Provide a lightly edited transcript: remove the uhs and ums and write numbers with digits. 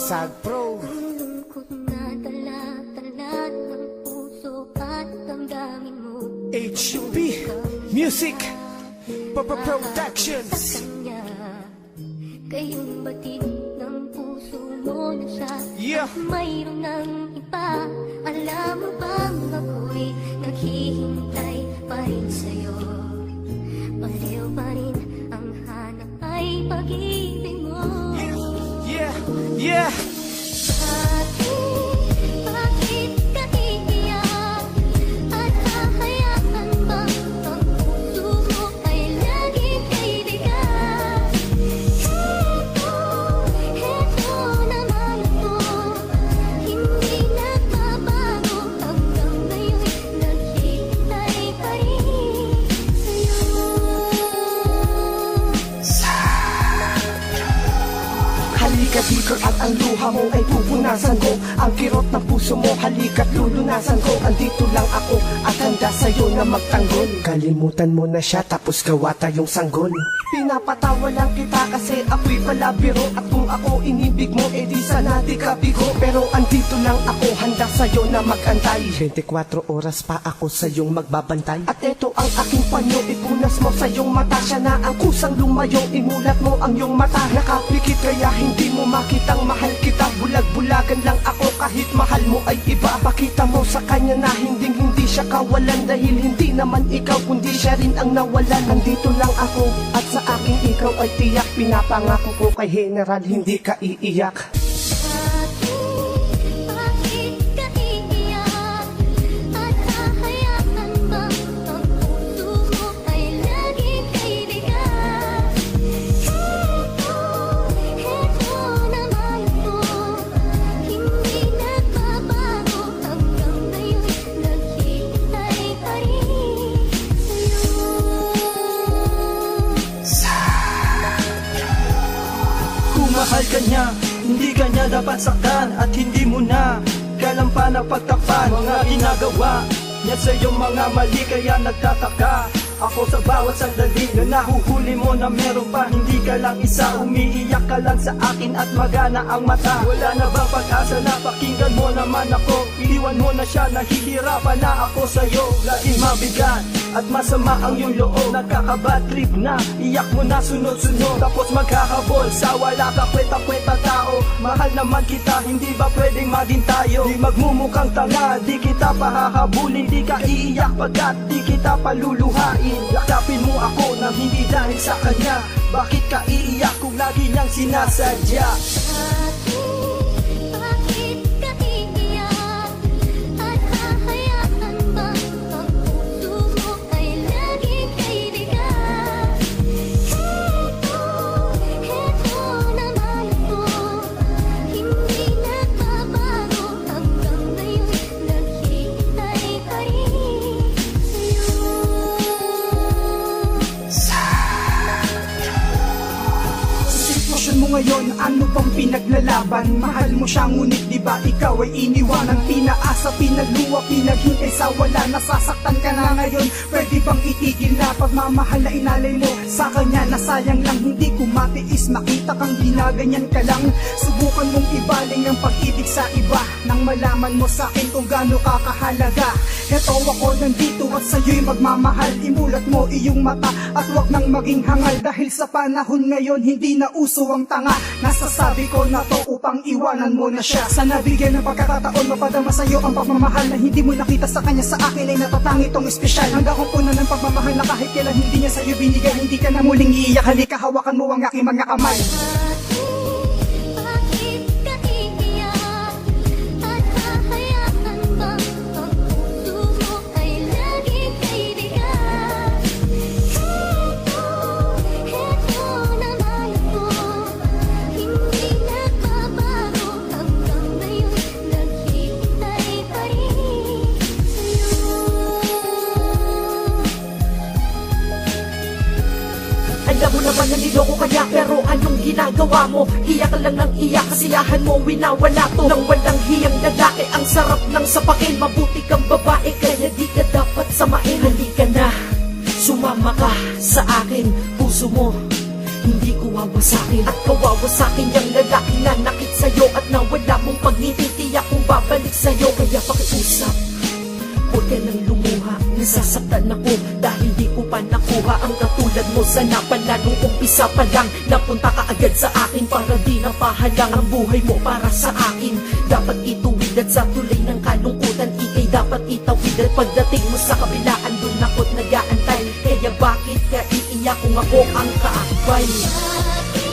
Sag Pro. Ang lungkot na dala-dala ng puso at damdamin mo. HB Music Productions. Sa kanya, kayong batid ng puso mo na siya. Yeah. Mayroon ng iba. Alam mo bang ako'y naghihintay pa rin sa'yo? Pareho pa rin ang hanap ay pag-ibig mo. Yeah, yeah. Bakit ka iiyak? At hahayaan bang ang puso mo ay laging kaibigan? Heto naman ako. Hindi nagbabago hanggang ngayon. Naghihintay pa rin sa'yo. Halika dito at ang luha mo ay pupunasan ko. Ang kirot ng puso mo, halika't lulunasan ko. Andito lang ako at handa sa'yo na magtanggol. Kalimutan mo na siya tapos gawa tayong sanggol. Pinapatawa lang kita kasi ako'y palabiro. At kung ako inibig mo, edi sana di ka bigo. Pero andito lang ako, handa sa'yo na magantay. 24 oras pa ako sa'yong magbabantay. At eto ang aking panyo, ipunas mo sa'yong mata. Siya na ang kusang lumayo, imulat mo ang iyong mata. Nakapikit kaya hindi mo makitang mahal kita. Bulag-bulagan lang ako kahit mahal mo ay iba. Pakita mo sa kanya na hindi siya kawalan. Dahil hindi naman ikaw kundi siya rin ang nawalan. Nandito lang ako at sa aking ikaw ay tiyak. Pinapangako ko kay General hindi ka iiyak. Bakit ka iiyak? At hahayaan bang ang puso mo ay laging kaibigan? Heto naman ako. Hindi nagbabago hanggang ngayon. Naghihintay pa rin sa'yo. Kung mahal ka niya, hindi ka niya dapat saktan. At hindi mo na kalampan ang pagtakpan. Mga ginagawa niya sa iyong mga mali, kaya nagtataka ako sa bawat sandali na nahuhuli mo na meron pa. Hindi ka lang isa, umiiyak ka lang sa akin at magana ang mata. Wala na bang pag-asa na pakinggan mo naman ako? Iniwan mo na siya, nahihirapan na ako sa'yo. Laging mabigat at masama ang iyong loob. Nagkakabad trip na, iyak mo na sunod-sunod. Tapos magkakabol sa wala ka kwenta-kwenta tao. Mahal naman kita, hindi ba pwedeng maging tayo? Di magmumukhang tanga, di kita pahahabulin. Di ka iiyak pagkat di kita paluluhain. Yakapin mo ako nang hindi dahil sa kanya. Bakit ka iiyak kung lagi niyang sinasadya? Bakit ka iiyak? At hahayaan bang ang puso mo ay laging kaibigan? Heto naman ako. Hindi nagbabago hanggang ngayon. Naghihintay pa rin Sitwasyon mo ngayon, ano bang pinaglalaban? Mahal mo siya ngunit di ba ikaw ay iniwanan? Pinaasa, pinagluwa, pinaghintay sa wala. Nasasaktan ka na ngayon, pwede bang itigil na pagmamahal na inalay mo sa kanya? Nasayang lang hindi ko matiis, makita kang ginaganyan ka lang. Subukan mong ibaling ang pag-ibig sa iba nang malaman mo sa akin kung gaano ka kahalaga. Eto ako nandito at sa'yo'y magmamahal. Imulat mo iyong mata at wag nang maging hangal. Dahil sa panahon ngayon hindi na uso ang tanga. Nasasabi ko na to upang iwanan mo na siya. Sana bigyan ng pagkakataon mapadama sa'yo ang pagmamahal na hindi mo nakita sa kanya. Sa akin ay natatangi tong espesyal. Hanggang kung puno ng pagmamahal na kahit kailan hindi niya sa'yo binigay. Hindi ka na muling iiyak, halika hawakan mo ang aking mga kamay. Bakit ka iiyak? At hahayaan bang ang puso mo ay laging kaibigan? Heto naman ako. Hindi nagbabago hanggang ngayon. Naghihintay pa rin sa'yo. Alam mo naman na niloko kanya, pero anong ginagawa mo? Iyak lang ng iyak, kasiyahan mo winawala to. Nang walang hiyang lalaki, ang sarap ng sapakin. Mabuti kang babae, kaya di ka dapat samain. Halika na, sumama ka sa akin. Puso mo hindi ko wawasakin. At kawawasakin yung lalaki na nakit sa'yo at nawala mong pagngiti, tiyak kong babalik sa'yo. Kaya pakiusap, huwag ka nang lumuha. Nasasaktan ako dahil di ko pa nakuha ang katulad mo. Sana pala nung umpisa pa lang napunta ka agad sa akin para di na pahalang ang buhay mo para sa akin. Dapat ituwid at sa tulay ng kalungkutan ikay dapat itawid. At pagdating mo sa kabilaan dun ako't nag-aantay. Kaya bakit ka iiyak kung ako ang kaakbay? Bakit